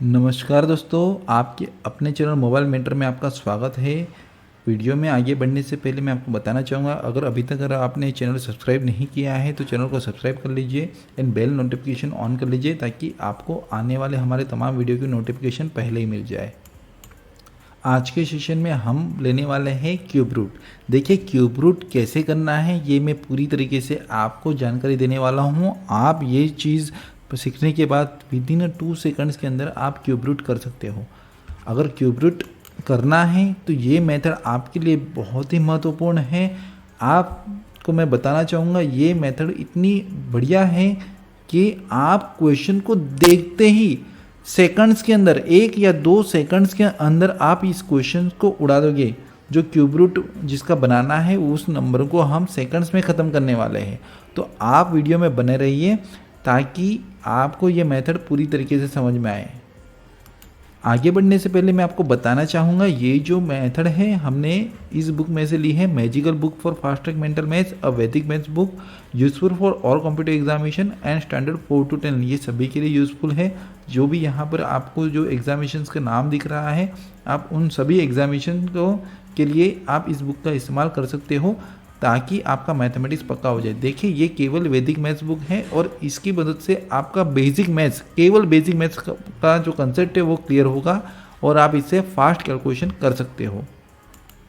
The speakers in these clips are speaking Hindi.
नमस्कार दोस्तों, आपके अपने चैनल मोबाइल मेंटर में आपका स्वागत है। वीडियो में आगे बढ़ने से पहले मैं आपको बताना चाहूँगा, अगर अभी तक अगर आपने चैनल सब्सक्राइब नहीं किया है तो चैनल को सब्सक्राइब कर लीजिए एंड बेल नोटिफिकेशन ऑन कर लीजिए ताकि आपको आने वाले हमारे तमाम वीडियो की नोटिफिकेशन पहले ही मिल जाए। आज के सेशन में हम लेने वाले हैं क्यूब रूट। देखिए क्यूब रूट कैसे करना है ये मैं पूरी तरीके से आपको जानकारी देने वाला हूँ। आप ये चीज़ सीखने के बाद विदिन 2 सेकंड्स के अंदर आप क्यूब रूट कर सकते हो। अगर क्यूब रूट करना है तो ये मेथड आपके लिए बहुत ही महत्वपूर्ण है। आपको मैं बताना चाहूँगा ये मेथड इतनी बढ़िया है कि आप क्वेश्चन को देखते ही सेकंड्स के अंदर 1 या 2 सेकंड्स के अंदर आप इस क्वेश्चन को उड़ा दोगे। जो क्यूब रूट जिसका बनाना है उस नंबर को हम सेकंड्स में ख़त्म करने वाले हैं। तो आप वीडियो में बने रहिए ताकि आपको ये मेथड पूरी तरीके से समझ में आए। आगे बढ़ने से पहले मैं आपको बताना चाहूँगा ये जो मेथड है हमने इस बुक में से ली है, magical book for fast track mental maths, a Vedic maths book useful for all competitive examination and standard 4 to 10। ये सभी के लिए यूजफुल है। जो भी यहाँ पर आपको जो एग्जामिनेशंस का नाम दिख रहा है आप उन सभी एग्जामिनेशन को के लिए आप इस बुक का इस्तेमाल कर सकते हो ताकि आपका मैथमेटिक्स पक्का हो जाए। देखिए ये केवल वैदिक मैथ्स बुक है और इसकी मदद से आपका बेसिक मैथ्स, केवल बेसिक मैथ्स का जो कंसेप्ट है वो क्लियर होगा और आप इससे फास्ट कैलकुलेशन कर सकते हो।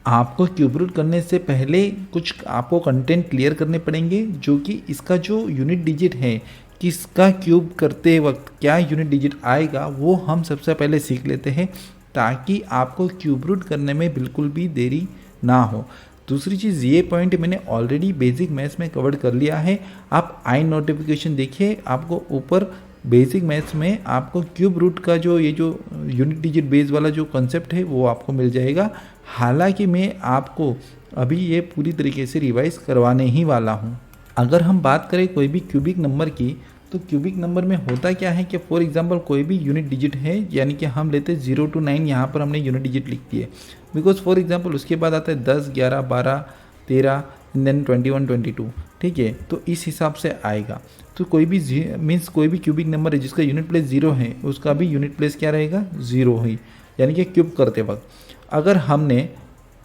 आपको क्यूब रूट करने से पहले कुछ आपको कंटेंट क्लियर करने पड़ेंगे, जो कि इसका जो यूनिट डिजिट है किसका क्यूब करते वक्त क्या यूनिट डिजिट आएगा वो हम सबसे पहले सीख लेते हैं ताकि आपको क्यूब रूट करने में बिल्कुल भी देरी ना हो। दूसरी चीज़ ये पॉइंट मैंने ऑलरेडी बेसिक मैथ्स में कवर कर लिया है। आप आई नोटिफिकेशन देखिए, आपको ऊपर बेसिक मैथ्स में आपको क्यूब रूट का जो ये जो यूनिट डिजिट बेस वाला जो कंसेप्ट है वो आपको मिल जाएगा। हालांकि मैं आपको अभी ये पूरी तरीके से रिवाइज करवाने ही वाला हूँ। अगर हम बात करें कोई भी क्यूबिक नंबर की तो क्यूबिक नंबर में होता क्या है कि फॉर एग्जांपल कोई भी यूनिट डिजिट है, यानी कि हम लेते हैं 0 to 9, यहाँ पर हमने यूनिट डिजिट लिख दिए बिकॉज फॉर एग्जांपल उसके बाद आता है 10, 11, 12, 13 देन 21, 22। ठीक है, तो इस हिसाब से आएगा। तो कोई भी मीन्स कोई भी क्यूबिक नंबर है जिसका यूनिट प्लेस 0 है उसका भी यूनिट प्लेस क्या रहेगा, 0 ही, यानी कि क्यूब करते वक्त। अगर हमने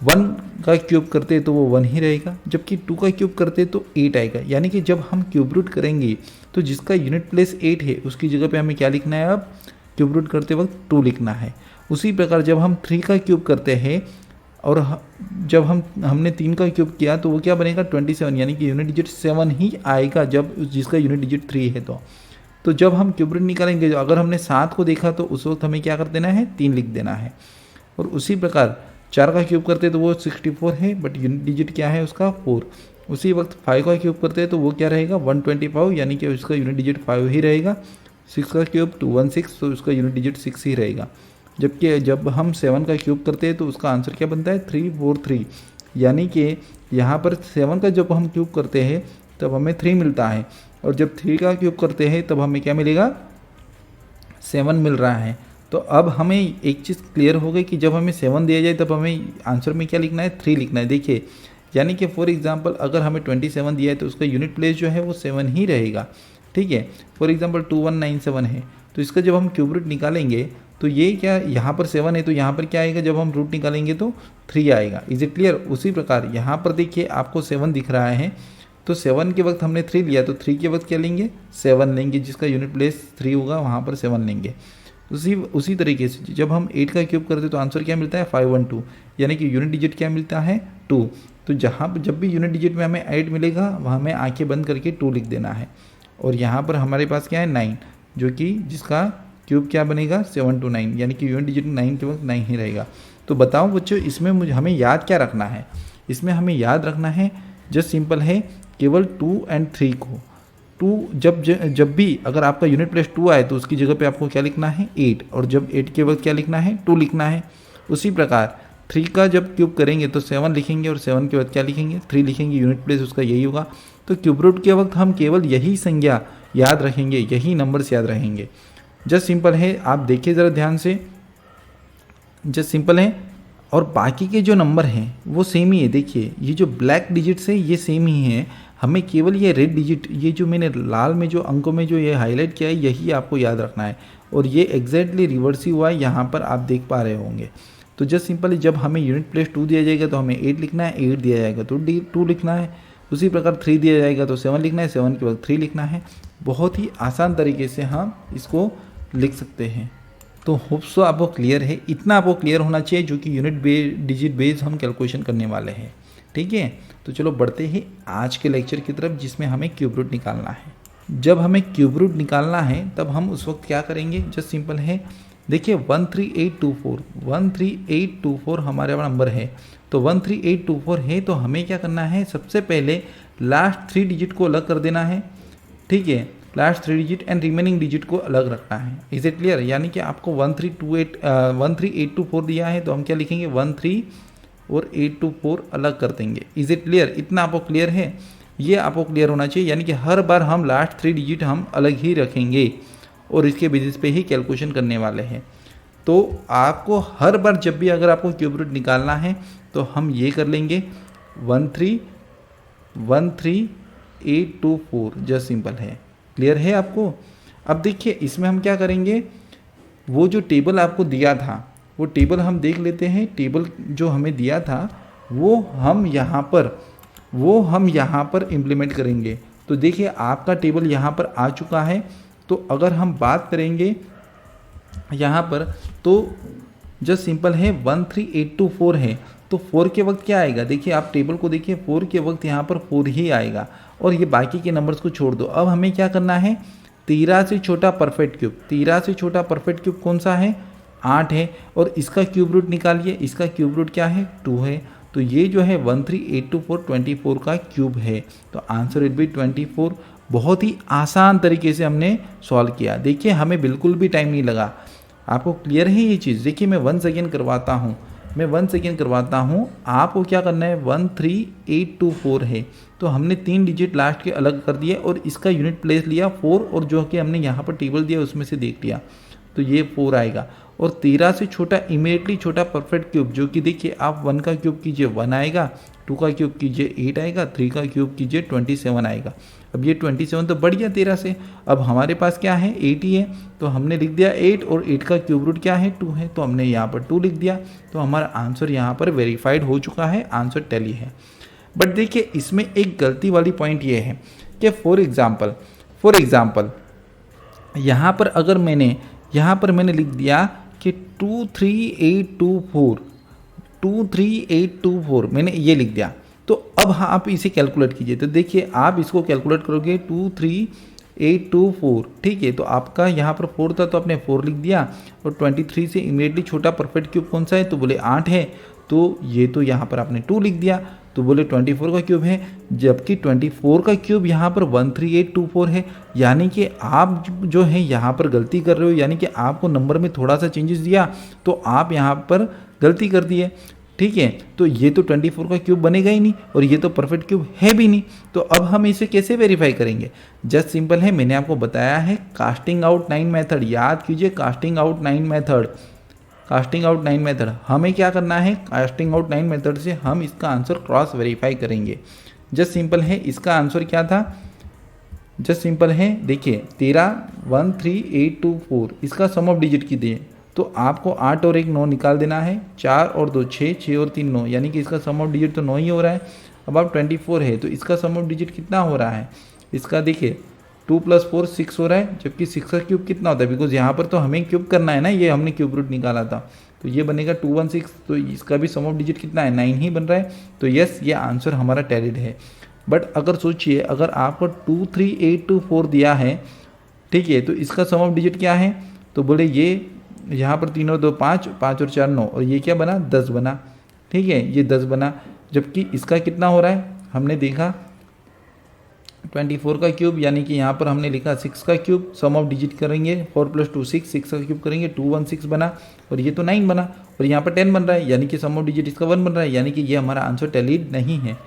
1 का क्यूब करते तो वो 1 ही रहेगा, जबकि 2 का क्यूब करते तो 8 आएगा। यानी कि जब हम क्यूब रूट करेंगे तो जिसका यूनिट प्लेस 8 है उसकी जगह पे हमें क्या लिखना है, अब क्यूब रूट करते वक्त 2 लिखना है। उसी प्रकार जब हम 3 का क्यूब करते हैं और जब हमने 3 का क्यूब किया तो वो क्या बनेगा, 27, यानी कि यूनिट डिजिट 7 ही आएगा जब जिसका यूनिट डिजिट 3 है। तो जब हम क्यूब रूट निकालेंगे, अगर हमने 7 को देखा तो उस वक्त हमें क्या कर देना है, 3 लिख देना है। और उसी प्रकार 4 का क्यूब करते तो वो 64 है बट यूनिट डिजिट क्या है उसका 4। उसी वक्त 5 का क्यूब करते हैं तो वो क्या रहेगा, 125, यानी कि उसका यूनिट डिजिट 5 ही रहेगा। 6 का क्यूब 216 तो उसका यूनिट डिजिट 6 ही रहेगा। जबकि जब हम 7 का क्यूब करते हैं तो उसका आंसर क्या बनता है, 343, यानी कि यहाँ पर 7 का जब हम क्यूब करते हैं तब हमें 3 मिलता है और जब 3 का क्यूब करते हैं तब हमें क्या मिलेगा, 7 मिल रहा है। तो अब हमें एक चीज़ क्लियर हो गई कि जब हमें 7 दिया जाए तब हमें आंसर में क्या लिखना है, 3 लिखना है। देखिए यानी कि फॉर एग्जांपल अगर हमें 27 दिया है तो उसका यूनिट प्लेस जो है वो 7 ही रहेगा। ठीक है, फॉर एग्जांपल 2197 है तो इसका जब हम क्यूब रूट निकालेंगे तो ये क्या, यहाँ पर 7 है तो यहाँ पर क्या आएगा, जब हम रूट निकालेंगे तो 3 आएगा। Is it clear. उसी प्रकार यहाँ पर देखिए आपको 7 दिख रहा है तो 7 के वक्त हमने 3 लिया तो 3 के वक्त क्या लेंगे, 7 लेंगे, जिसका यूनिट प्लेस 3 होगा वहाँ पर 7 लेंगे। उसी तरीके से जब हम 8 का क्यूब करते तो आंसर क्या मिलता है, 512, यानी कि यूनिट डिजिट क्या मिलता है, 2। तो जब भी यूनिट डिजिट में हमें 8 मिलेगा वहाँ हमें आंखें बंद करके 2 लिख देना है। और यहाँ पर हमारे पास क्या है, 9, जो कि जिसका क्यूब क्या बनेगा, 729, यानी कि यूनिट डिजिट 9 के वक्त 9 ही रहेगा। तो बताओ बच्चों इसमें हमें याद क्या रखना है, इसमें हमें याद रखना है जस्ट सिंपल है, केवल 2 और 3 को 2 जब भी अगर आपका यूनिट प्लेस 2 आए तो उसकी जगह पे आपको क्या लिखना है, 8, और जब 8 के वक्त क्या लिखना है, 2 लिखना है। उसी प्रकार 3 का जब क्यूब करेंगे तो 7 लिखेंगे और 7 के वक्त क्या लिखेंगे, 3 लिखेंगे, यूनिट प्लेस उसका यही होगा। तो क्यूब रूट के वक्त हम केवल यही संज्ञा याद रखेंगे, यही नंबर्स याद रहेंगे। जस्ट सिंपल है, आप देखिए ज़रा ध्यान से, जस्ट सिंपल है। और बाकी के जो नंबर हैं वो सेम ही है। देखिए ये जो ब्लैक डिजिट्स है ये सेम ही है, हमें केवल ये रेड डिजिट, ये जो मैंने लाल में जो अंकों में जो ये हाईलाइट किया है यही आपको याद रखना है। और ये एग्जैक्टली रिवर्स ही हुआ है, यहाँ पर आप देख पा रहे होंगे। तो जस्ट सिंपली जब हमें यूनिट प्लेस 2 दिया जाएगा तो हमें 8 लिखना है, 8 दिया जाएगा तो 2 लिखना है, उसी प्रकार 3 दिया जाएगा तो 7 लिखना है, 7 के बाद 3 लिखना है। बहुत ही आसान तरीके से हम इसको लिख सकते हैं। तो होप सो आपको क्लियर है, इतना आपको क्लियर होना चाहिए जो कि यूनिट डिजिट बेस हम कैलकुलेशन करने वाले हैं। ठीक है, तो चलो बढ़ते हैं आज के लेक्चर की तरफ जिसमें हमें क्यूब रूट निकालना है। जब हमें क्यूब रूट निकालना है तब हम उस वक्त क्या करेंगे, जस्ट सिंपल है, देखिए 13824 हमारे नंबर है। तो 13824 है तो हमें क्या करना है, सबसे पहले लास्ट 3 डिजिट को अलग कर देना है। ठीक है, last 3 digit and remaining digit को अलग रखना है। Is it clear? यानी कि आपको 13824 दिया है तो हम क्या लिखेंगे, 13 और 824 अलग कर देंगे। Is it clear? इतना आपको क्लियर है? ये आपको क्लियर होना चाहिए, यानी कि हर बार हम लास्ट 3 डिजिट हम अलग ही रखेंगे और इसके बेसिस पे ही कैलकुलेशन करने वाले हैं। तो आपको हर बार जब भी अगर आपको क्यूब रूट निकालना है तो हम ये कर लेंगे 1313824, जस्ट सिंपल है। क्लियर है आपको? अब देखिए इसमें हम क्या करेंगे, वो जो टेबल आपको दिया था वो टेबल हम देख लेते हैं। टेबल जो हमें दिया था वो हम यहाँ पर इम्प्लीमेंट करेंगे। तो देखिए आपका टेबल यहाँ पर आ चुका है। तो अगर हम बात करेंगे यहाँ पर तो जस्ट सिंपल है 13824 है तो 4 के वक्त क्या आएगा, देखिए आप टेबल को देखिए, 4 के वक्त यहाँ पर 4 ही आएगा और ये बाकी के नंबर्स को छोड़ दो। अब हमें क्या करना है, 13 से छोटा परफेक्ट क्यूब, 13 से छोटा परफेक्ट क्यूब कौन सा है, 8 है, और इसका क्यूब रूट निकालिए। इसका क्यूब रूट क्या है, 2 है। तो ये जो है 13824 24 का क्यूब है। तो आंसर इट बी 24। बहुत ही आसान तरीके से हमने सॉल्व किया। देखिए हमें बिल्कुल भी टाइम नहीं लगा। आपको क्लियर है ये चीज़? देखिए मैं 1 सेकेंड करवाता हूँ, आपको क्या करना है, 13824 है तो हमने 3 डिजिट लास्ट के अलग कर दिए और इसका यूनिट प्लेस लिया 4 और जो कि हमने यहाँ पर टेबल दिया उसमें से देख लिया तो ये 4 आएगा। और 13 से छोटा इमीडिएटली छोटा परफेक्ट क्यूब जो कि देखिए आप 1 का क्यूब कीजिए 1 आएगा, 2 का क्यूब कीजिए 8 आएगा, 3 का क्यूब कीजिए 27 आएगा। अब ये 27 तो बढ़ गया 13 से। अब हमारे पास क्या है, 8 ही है तो हमने लिख दिया 8 और 8 का क्यूब रूट क्या है, 2 है तो हमने यहाँ पर 2 लिख दिया। तो हमारा आंसर यहाँ पर वेरीफाइड हो चुका है, आंसर टैली है। बट देखिए इसमें एक गलती वाली पॉइंट ये है कि फॉर एग्जाम्पल यहाँ पर अगर मैंने लिख दिया कि 23824 मैंने ये लिख दिया। तो अब हाँ आप इसे कैलकुलेट कीजिए। तो देखिए आप इसको कैलकुलेट करोगे 23824, ठीक है। तो आपका यहाँ पर 4 था तो आपने 4 लिख दिया और 23 से इमीडिएटली छोटा परफेक्ट क्यूब कौन सा है, तो बोले 8 है। तो ये तो यहाँ पर आपने 2 लिख दिया तो बोले 24 का क्यूब है, जबकि 24 का क्यूब यहाँ पर 13824 है। यानी कि आप जो है यहाँ पर गलती कर रहे हो, यानी कि आपको नंबर में थोड़ा सा चेंजेस दिया तो आप यहाँ पर गलती कर दिए, ठीक है। तो ये तो 24 का क्यूब बनेगा ही नहीं और ये तो परफेक्ट क्यूब है भी नहीं। तो अब हम इसे कैसे वेरीफाई करेंगे, जस्ट सिंपल है, मैंने आपको बताया है कास्टिंग आउट 9 मेथड, याद कीजिए कास्टिंग आउट 9 मेथड। हमें क्या करना है, कास्टिंग आउट 9 मेथड से हम इसका आंसर क्रॉस वेरीफाई करेंगे। जस्ट सिंपल है, इसका आंसर क्या था, जस्ट सिंपल है, देखिए 13824 इसका सम ऑफ डिजिट की दिए तो आपको 8 और 1 9 निकाल देना है, 4 और 2 6, 6 और 3 9, यानी कि इसका सम ऑफ डिजिट तो 9 ही हो रहा है। अब आप 24 है तो इसका सम ऑफ डिजिट कितना हो रहा है, इसका देखिए 2 + 4 6 हो रहा है, जबकि 6 का क्यूब कितना होता है, बिकॉज यहाँ पर तो हमें क्यूब करना है ना, ये हमने क्यूब रूट निकाला था तो ये बनेगा 216, तो इसका भी सम ऑफ डिजिट कितना है 9 ही बन रहा है। तो यस ये आंसर हमारा टैलिड है। बट अगर सोचिए अगर आपको 23824 दिया है, ठीक है, तो इसका सम ऑफ डिजिट क्या है, तो बोले ये यहाँ पर 3 और 2 5, 5 और 4 9 और ये क्या बना 10 बना, ठीक है, ये 10 बना। जबकि इसका कितना हो रहा है, हमने देखा 24 का क्यूब, यानी कि यहाँ पर हमने लिखा 6 का क्यूब, सम ऑफ डिजिट करेंगे 4 + 2 6, 6 का क्यूब करेंगे 216 बना और ये तो 9 बना और यहाँ पर 10 बन रहा है, यानी कि सम ऑफ डिजिट इसका 1 बन रहा है, यानी कि ये हमारा आंसर टैलीड नहीं है।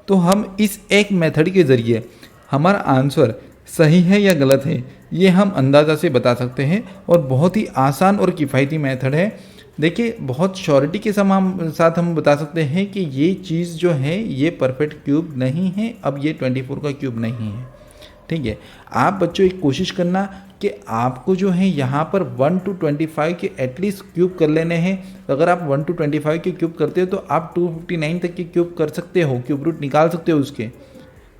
तो हम इस एक मेथड के ज़रिए हमारा आंसर सही है या गलत है ये हम अंदाज़ा से बता सकते हैं और बहुत ही आसान और किफ़ायती मेथड है। देखिए बहुत श्योरिटी के साथ हम बता सकते हैं कि ये चीज़ जो है ये परफेक्ट क्यूब नहीं है, अब ये 24 का क्यूब नहीं है, ठीक है। आप बच्चों एक कोशिश करना कि आपको जो है यहाँ पर 1 to 25 के एटलीस्ट क्यूब कर लेने हैं। अगर आप 1 to 25 के क्यूब करते हो तो आप 259 तक के क्यूब कर सकते हो, क्यूब रूट निकाल सकते हो उसके,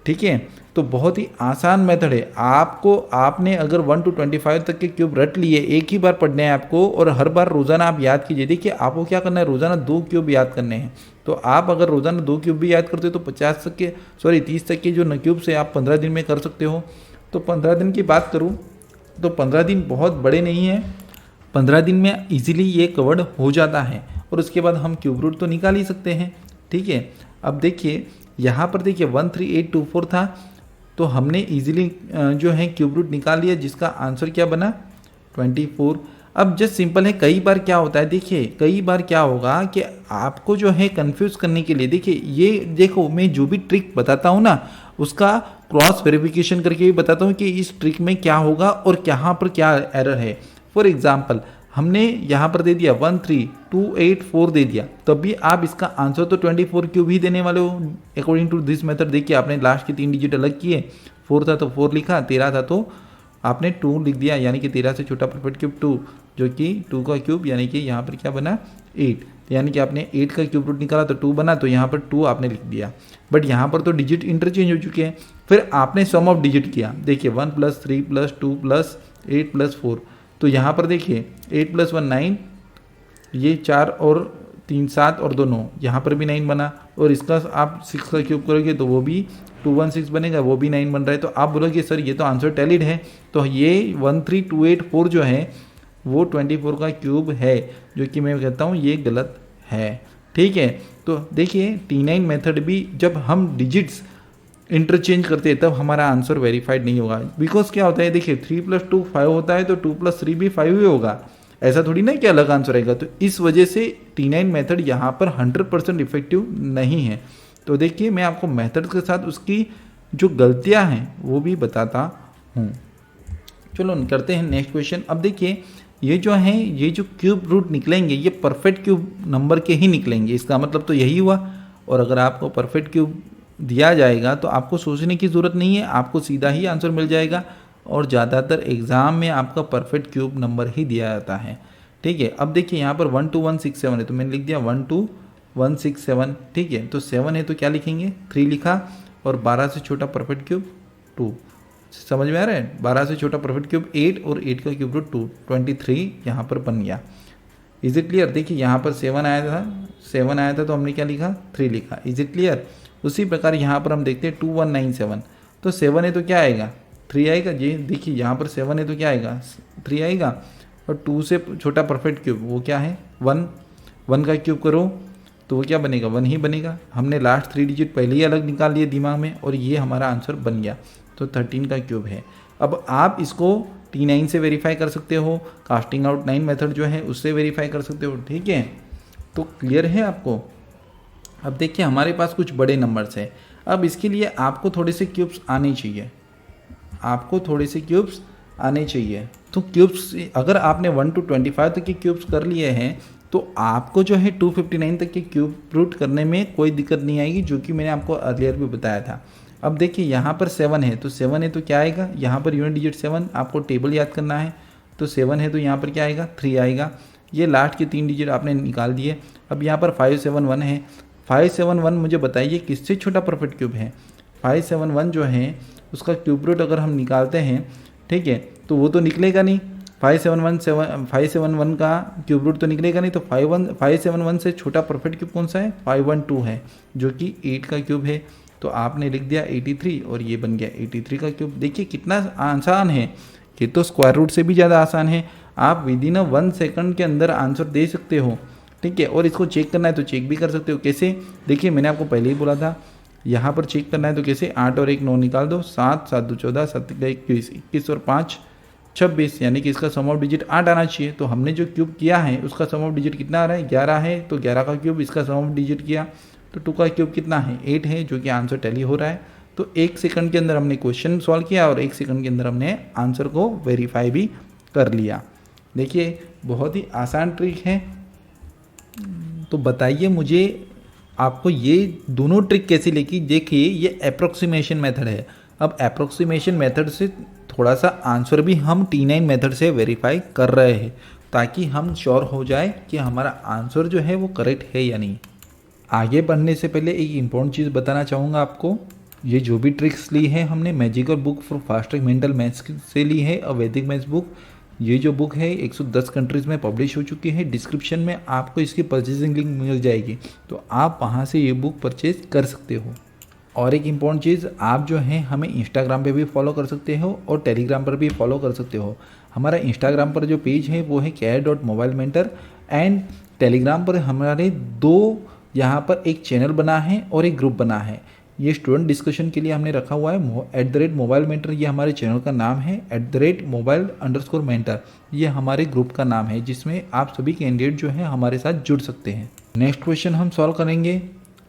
ठीक है। तो बहुत ही आसान मेथड है। आपने अगर 1 to 25 तक के क्यूब रट लिए, एक ही बार पढ़ने हैं आपको, और हर बार रोज़ाना आप याद कीजिए। देखिए आपको क्या करना है, रोज़ाना 2 क्यूब याद करने हैं। तो आप अगर रोज़ाना 2 क्यूब भी याद करते हो तो 30 तक के जो न क्यूब से आप 15 दिन में कर सकते हो। तो 15 दिन की बात करूँ तो 15 दिन बहुत बड़े नहीं हैं, 15 दिन में इजीली ये कवर्ड हो जाता है, और उसके बाद हम क्यूब रूट तो निकाल ही सकते हैं, ठीक है। अब देखिए यहाँ पर देखिए 13824 था, तो हमने इजीली जो है क्यूब रूट निकाल लिया, जिसका आंसर क्या बना 24। अब जस्ट सिंपल है। कई बार क्या होता है, देखिए कई बार क्या होगा कि आपको जो है कंफ्यूज करने के लिए, देखिए ये देखो मैं जो भी ट्रिक बताता हूँ ना, उसका क्रॉस वेरिफिकेशन करके भी बताता हूँ कि इस ट्रिक में क्या होगा और कहाँ पर क्या एरर है। फॉर एग्जाम्पल हमने यहाँ पर दे दिया 13284 दे दिया, तब भी आप इसका आंसर तो 24 क्यूब ही देने वाले हो अकॉर्डिंग टू दिस मेथड। देखिए आपने लास्ट के 3 डिजिट अलग किए, 4 था तो 4 लिखा, 13 था तो आपने 2 लिख दिया, यानी कि 13 से छोटा परफेक्ट क्यूब 2, जो कि 2 का क्यूब यानी कि यहाँ पर क्या बना 8, यानी कि आपने 8 का क्यूब रूट निकाला तो 2 बना, तो यहाँ पर 2 आपने लिख दिया। बट यहाँ पर तो डिजिट इंटरचेंज हो चुके हैं। फिर आपने सम ऑफ डिजिट किया, देखिए 1 + 3 + 2 + 8 + 4, तो यहाँ पर देखिए 8 + 1 9, ये 4 और 3 7 और 2 9, यहाँ पर भी 9 बना, और इसका आप 6 का क्यूब करोगे तो वो भी 216 बनेगा, वो भी 9 बन रहा है। तो आप बोलोगे सर ये तो आंसर टैलिड है, तो ये 13284 जो है वो 24 का क्यूब है, जो कि मैं कहता हूँ ये गलत है, ठीक है। तो देखिए T9 मेथड भी जब हम डिजिट्स इंटरचेंज करते हैं तब हमारा आंसर वेरीफाइड नहीं होगा, बिकॉज क्या होता है, देखिए 3 + 2 5 होता है, तो 2 + 3 भी 5 ही होगा, ऐसा थोड़ी ना कि अलग आंसर आएगा। तो इस वजह से T9 मेथड यहाँ पर 100% इफेक्टिव नहीं है। तो देखिए मैं आपको मेथड के साथ उसकी जो गलतियाँ हैं वो भी बताता हूँ। चलो करते हैं नेक्स्ट क्वेश्चन। अब देखिए ये जो है, ये जो क्यूब रूट निकलेंगे ये परफेक्ट क्यूब नंबर के ही निकलेंगे, इसका मतलब तो यही हुआ। और अगर आपको परफेक्ट क्यूब दिया जाएगा तो आपको सोचने की ज़रूरत नहीं है, आपको सीधा ही आंसर मिल जाएगा, और ज़्यादातर एग्ज़ाम में आपका परफेक्ट क्यूब नंबर ही दिया जाता है, ठीक है। अब देखिए यहाँ पर 12167 है, तो मैंने लिख दिया 12167, ठीक है। तो 7 है तो क्या लिखेंगे 3 लिखा, और 12 से छोटा परफेक्ट क्यूब 2, समझ में आ रहा है। 12 से छोटा परफेक्ट क्यूब 8, और 8 का क्यूब रूट 2, 23 यहाँ पर बन गया। Is it clear. देखिए यहाँ पर 7 आया था तो हमने क्या लिखा 3 लिखा। Is it clear. उसी प्रकार यहाँ पर हम देखते हैं 2197, तो 7 है तो क्या आएगा 3 आएगा। जी देखिए यहाँ पर 7 है तो क्या आएगा 3 आएगा, और 2 से छोटा परफेक्ट क्यूब वो क्या है 1, 1 का क्यूब करो तो वो क्या बनेगा 1 ही बनेगा। हमने लास्ट 3 डिजिट पहले ही अलग निकाल लिए दिमाग में, और ये हमारा आंसर बन गया, तो 13 का क्यूब है। अब आप इसको T9 से वेरीफाई कर सकते हो, कास्टिंग आउट 9 मेथड जो है उससे वेरीफाई कर सकते हो, ठीक है। तो क्लियर है आपको। अब देखिए हमारे पास कुछ बड़े नंबर्स हैं। अब इसके लिए आपको थोड़े से क्यूब्स आने चाहिए, तो क्यूब्स अगर आपने 1 to 25 तक के क्यूब्स कर लिए हैं तो आपको जो है 259 तक के क्यूब रूट करने में कोई दिक्कत नहीं आएगी, जो कि मैंने आपको अर्लियर भी बताया था। अब देखिए यहाँ पर 7 है, तो 7 है तो क्या आएगा, यहाँ पर यूनिट डिजिट 7, आपको टेबल याद करना है। तो 7 है तो यहाँ पर क्या आएगा 3 आएगा। ये लास्ट के 3 डिजिट आपने निकाल दिए। अब यहाँ पर 571 है, 571 मुझे बताइए किससे छोटा परफेक्ट क्यूब है। 571 जो है उसका क्यूब रूट अगर हम निकालते हैं, ठीक है, तो वो तो निकलेगा नहीं। 571 का क्यूब रूट तो निकलेगा नहीं। तो 571 से छोटा परफेक्ट क्यूब कौन सा है 512 है, जो कि 8 का क्यूब है। तो आपने लिख दिया 83, और ये बन गया 83 का क्यूब। देखिए कितना आसान है, ये तो स्क्वायर रूट से भी ज़्यादा आसान है। आप विद इन 1 सेकंड के अंदर आंसर दे सकते हो, ठीक है। और इसको चेक करना है तो चेक भी कर सकते हो। कैसे, देखिए मैंने आपको पहले ही बोला था, यहाँ पर चेक करना है तो कैसे 8 और 1 9 निकाल दो, 7 7 2 14, 7 21, 21 और 5 26, यानी कि इसका सम ऑफ डिजिट 8 आना चाहिए। तो हमने जो क्यूब किया है उसका सम ऑफ डिजिट कितना आ रहा है 11 है, तो 11 का क्यूब इसका सम ऑफ डिजिट किया तो 2 का क्यूब कितना है 8 है, जो कि आंसर टैली हो रहा है। तो 1 सेकंड के अंदर हमने क्वेश्चन सॉल्व किया और 1 सेकंड के अंदर हमने आंसर को वेरीफाई भी कर लिया। देखिए बहुत ही आसान ट्रिक है। तो बताइए मुझे आपको ये दोनों ट्रिक कैसी लगी। देखिए ये अप्रोक्सीमेशन मेथड है, अब अप्रोक्सीमेशन मेथड से थोड़ा सा आंसर भी हम T9 मेथड से वेरीफाई कर रहे हैं ताकि हम श्योर हो जाए कि हमारा आंसर जो है वो करेक्ट है या नहीं। आगे बढ़ने से पहले एक इम्पोर्टेंट चीज़ बताना चाहूँगा आपको। ये जो भी ट्रिक्स ली है हमने magical book for fast track mental maths से ली है और वैदिक मैथ्स बुक। ये जो बुक है 110 कंट्रीज़ में पब्लिश हो चुकी है। डिस्क्रिप्शन में आपको इसकी परचेजिंग लिंक मिल जाएगी, तो आप वहाँ से ये बुक परचेज कर सकते हो। और एक इम्पॉर्टेंट चीज़, आप जो है हमें इंस्टाग्राम पे भी फॉलो कर सकते हो और टेलीग्राम पर भी फॉलो कर सकते हो। हमारा इंस्टाग्राम पर जो पेज है वो है care.mobilementor एंड टेलीग्राम पर हमारे 2 यहाँ पर एक चैनल बना है और एक ग्रुप बना है। ये स्टूडेंट डिस्कशन के लिए हमने रखा हुआ है @mobilementor, ये हमारे चैनल का नाम है। @mobile_mentor ये हमारे ग्रुप का नाम है, जिसमें आप सभी कैंडिडेट जो है हमारे साथ जुड़ सकते हैं। नेक्स्ट क्वेश्चन हम सॉल्व करेंगे।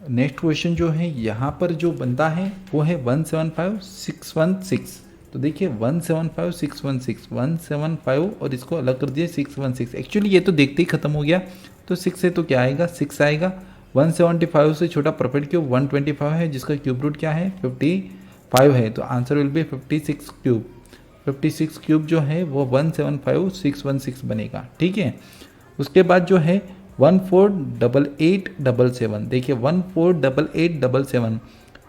नेक्स्ट क्वेश्चन जो है यहाँ पर जो बनता है वो है 175616। तो देखिए 175616, 175 और इसको अलग कर दिए 616। एक्चुअली ये तो देखते ही खत्म हो गया, तो 6 से तो क्या आएगा, 6 आएगा। 175 से छोटा परफेक्ट क्यूब 125 है, जिसका क्यूब रूट क्या है, 55 है। तो answer will be 56 cube. 56 cube जो है वो 175616 बनेगा। ठीक है, उसके बाद जो है 148877। देखिए 148877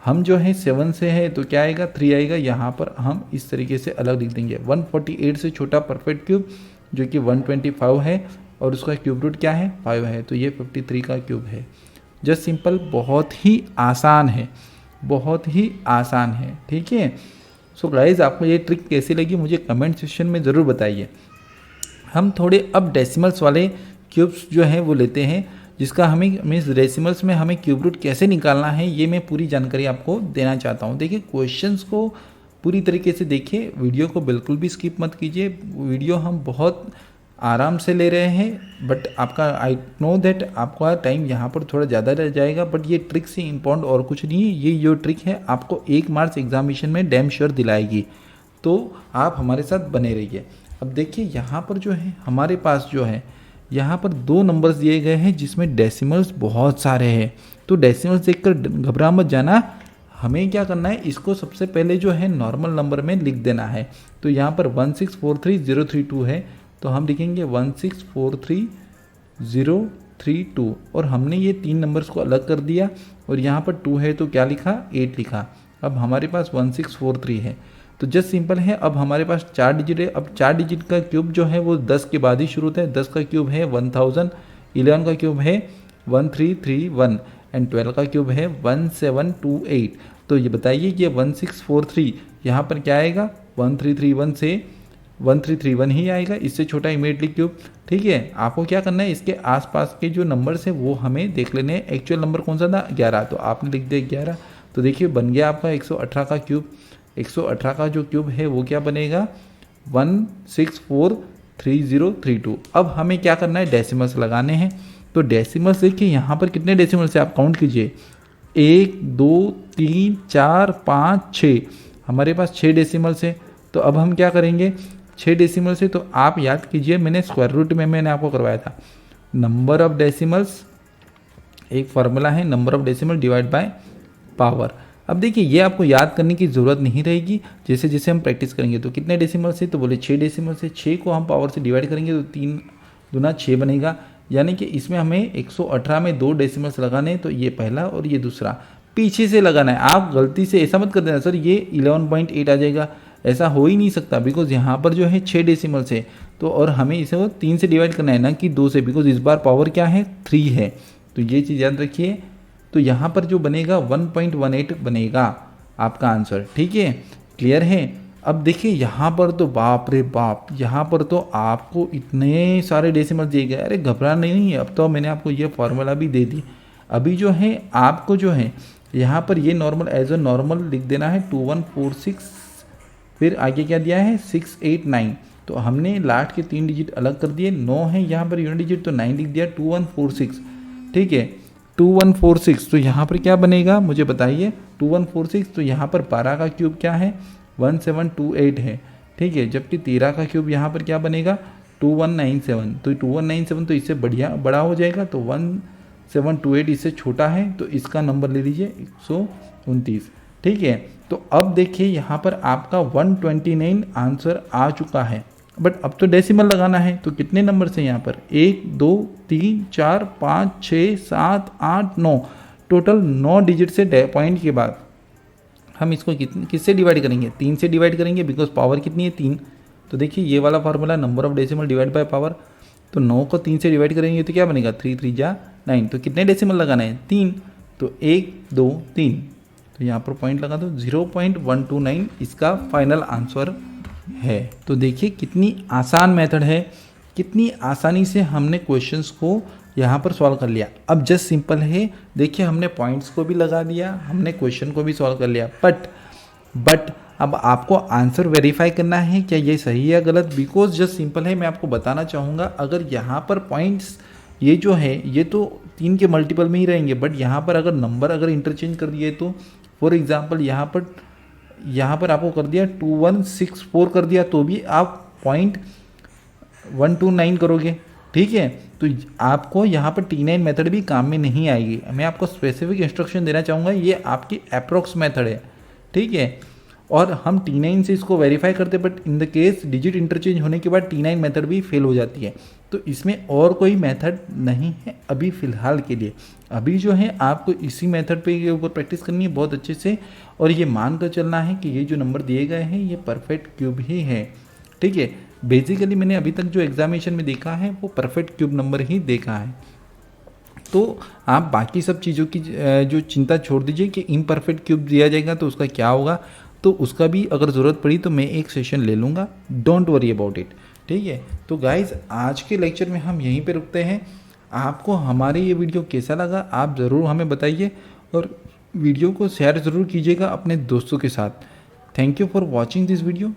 हम जो है 7 से है तो क्या आएगा, 3 आएगा। यहाँ पर हम इस तरीके से अलग लिख देंगे। 148 से छोटा परफेक्ट क्यूब जो कि 125 है और उसका क्यूब रूट क्या है, 5 है। तो ये 53 का क्यूब है। जस्ट सिंपल, बहुत ही आसान है, बहुत ही आसान है। ठीक है, सो गाइज आपको ये ट्रिक कैसी लगी मुझे कमेंट सेक्शन में ज़रूर बताइए। हम थोड़े अब डेसिमल्स वाले क्यूब्स जो हैं वो लेते हैं, जिसका हमें मीन्स डेसिमल्स में हमें क्यूब रूट कैसे निकालना है ये मैं पूरी जानकारी आपको देना चाहता हूँ। देखिए क्वेश्चंस को पूरी तरीके से देखिए, वीडियो को बिल्कुल भी स्किप मत कीजिए। वीडियो हम बहुत आराम से ले रहे हैं, बट आपका आई नो दैट आपका टाइम यहाँ पर थोड़ा ज़्यादा रह जाएगा, बट ये ट्रिक से इम्पोर्टेंट और कुछ नहीं है। ये जो ट्रिक है आपको 1 मार्च एग्जामिनेशन में डैम श्योर दिलाएगी, तो आप हमारे साथ बने रहिए। अब देखिए यहाँ पर जो है हमारे पास जो है यहाँ पर 2 नंबर्स दिए गए हैं जिसमें डेसिमल्स बहुत सारे हैं। तो डेसिमल्स देखकर घबरा मत जाना, हमें क्या करना है, इसको सबसे पहले जो है नॉर्मल नंबर में लिख देना है। तो यहाँ पर 1643032 है, तो हम लिखेंगे 1643032 और हमने ये 3 नंबर्स को अलग कर दिया और यहाँ पर 2 है तो क्या लिखा, 8 लिखा। अब हमारे पास 1643 है, तो जस्ट सिंपल है। अब हमारे पास 4 डिजिट है। अब 4 डिजिट का क्यूब जो है वो 10 के बाद ही शुरू होता है। 10 का क्यूब है 1000, 11 का क्यूब है 1331 एंड 12 का क्यूब है 1728। तो ये बताइए कि 1643 यहाँ पर क्या आएगा, 1331 से 1331 ही आएगा, इससे छोटा इमीडिएटली क्यूब। ठीक है, आपको क्या करना है, इसके आसपास के जो नंबर्स है वो हमें देख लेने हैं। एक्चुअल नंबर कौन सा था, 11, तो आपने लिख दिया 11। तो देखिए बन गया आपका 118 का क्यूब। 118 का जो क्यूब है वो क्या बनेगा, 1643032। अब हमें क्या करना है, डेसिमल्स लगाने हैं। तो डेसिमल्स देखिए यहाँ पर कितने डेसिमल्स है आप काउंट कीजिए, 1 2 3 4 5 6, हमारे पास 6 डेसिमल्स है। तो अब हम क्या करेंगे, 6 डेसिमल से, तो आप याद कीजिए मैंने स्क्वायर रूट में मैंने आपको करवाया था, नंबर ऑफ डेसिमल्स, एक फार्मूला है number of decimal divide by power. अब देखिए ये आपको याद करने की ज़रूरत नहीं रहेगी, जैसे जैसे हम प्रैक्टिस करेंगे। तो कितने डेसिमल से, तो बोले 6 डेसिमल से। 6 को हम पावर से डिवाइड करेंगे तो 3 दूना 6 बनेगा, यानी कि इसमें हमें 118 में 2 डेसिमल्स लगाने हैं। तो ये पहला और ये दूसरा पीछे से लगाना है। आप गलती से ऐसा मत कर देना सर ये 11.8 आ जाएगा, ऐसा हो ही नहीं सकता, बिकॉज यहाँ पर जो है 6 डेसिमल से, तो और हमें इसे वो 3 से डिवाइड करना है ना कि 2 से, बिकॉज इस बार पावर क्या है, 3 है। तो ये चीज़ याद रखिए। तो यहाँ पर जो बनेगा 1.18 बनेगा आपका आंसर। ठीक है, क्लियर है। अब देखिए यहाँ पर तो बाप रे बाप, यहाँ पर तो आपको इतने सारे डेसिमल दिए गए। अरे घबराना नहीं है, अब तो मैंने आपको ये फार्मूला भी दे दी। अभी जो है आपको जो है यहाँ पर ये नॉर्मल एज अ नॉर्मल लिख देना है 2146, फिर आगे क्या दिया है 689। तो हमने लास्ट के 3 डिजिट अलग कर दिए, 9 है यहाँ पर यूनिट डिजिट, तो 9 लिख दिया 2146। ठीक है, 2146, तो यहाँ पर क्या बनेगा मुझे बताइए, 2146। तो यहाँ पर 12 का क्यूब क्या है, 1728 है। ठीक है, जबकि 13 का क्यूब यहाँ पर क्या बनेगा, 2197। तो 2197 तो इससे बड़ा हो जाएगा, तो 1728 इससे छोटा है, तो इसका नंबर ले लीजिए 129। ठीक है। तो अब देखिए यहाँ पर आपका 129 आंसर आ चुका है, बट अब तो डेसिमल लगाना है। तो कितने नंबर से यहाँ पर 1 2 3 4 5 6 7 8 9, टोटल 9 डिजिट से पॉइंट के बाद हम इसको किससे डिवाइड करेंगे, 3 से डिवाइड करेंगे, बिकॉज पावर कितनी है 3। तो देखिए ये वाला formula number of decimal divide by power. तो 9 को 3 से डिवाइड करेंगे तो क्या बनेगा, 3 3 जा 9। तो कितने डेसिमल लगाना है, 3। तो 1 2 3, तो यहाँ पर पॉइंट लगा दो, 0.129 इसका फाइनल आंसर है। तो देखिए कितनी आसान मेथड है, कितनी आसानी से हमने क्वेश्चंस को यहाँ पर सॉल्व कर लिया। अब जस्ट सिंपल है, देखिए हमने पॉइंट्स को भी लगा दिया, हमने क्वेश्चन को भी सॉल्व कर लिया, बट अब आपको आंसर वेरीफाई करना है क्या ये सही है या गलत। बिकॉज जस्ट सिंपल है, मैं आपको बताना चाहूँगा, अगर यहाँ पर पॉइंट्स ये जो है ये तो 3 के मल्टीपल में ही रहेंगे, बट यहाँ पर अगर नंबर अगर इंटरचेंज कर दिए तो फॉर एग्जाम्पल यहाँ पर आपको कर दिया 2164 कर दिया, तो भी आप 0.129 करोगे। ठीक है, तो आपको यहाँ पर T9 मेथड भी काम में नहीं आएगी। मैं आपको स्पेसिफिक इंस्ट्रक्शन देना चाहूँगा, ये आपकी अप्रोक्स मेथड है। ठीक है, और हम T9 से इसको वेरीफाई करते, but in the case digit interchange होने के बाद T9 मेथड भी फेल हो जाती है। तो इसमें और कोई मेथड नहीं है अभी फ़िलहाल के लिए। अभी जो है आपको इसी मेथड पे के ऊपर प्रैक्टिस करनी है बहुत अच्छे से, और ये मान कर चलना है कि ये जो नंबर दिए गए हैं ये परफेक्ट क्यूब ही है। ठीक है, बेसिकली मैंने अभी तक जो एग्जामिनेशन में देखा है वो परफेक्ट क्यूब नंबर ही देखा है। तो आप बाकी सब चीज़ों की जो चिंता छोड़ दीजिए कि इम्परफेक्ट क्यूब दिया जाएगा तो उसका क्या होगा, तो उसका भी अगर ज़रूरत पड़ी तो मैं एक सेशन ले लूँगा, डोंट वरी अबाउट इट। ठीक है, तो गाइज़ आज के लेक्चर में हम यहीं पे रुकते हैं। आपको हमारे ये वीडियो कैसा लगा आप ज़रूर हमें बताइए, और वीडियो को शेयर ज़रूर कीजिएगा अपने दोस्तों के साथ। Thank you for watching this video.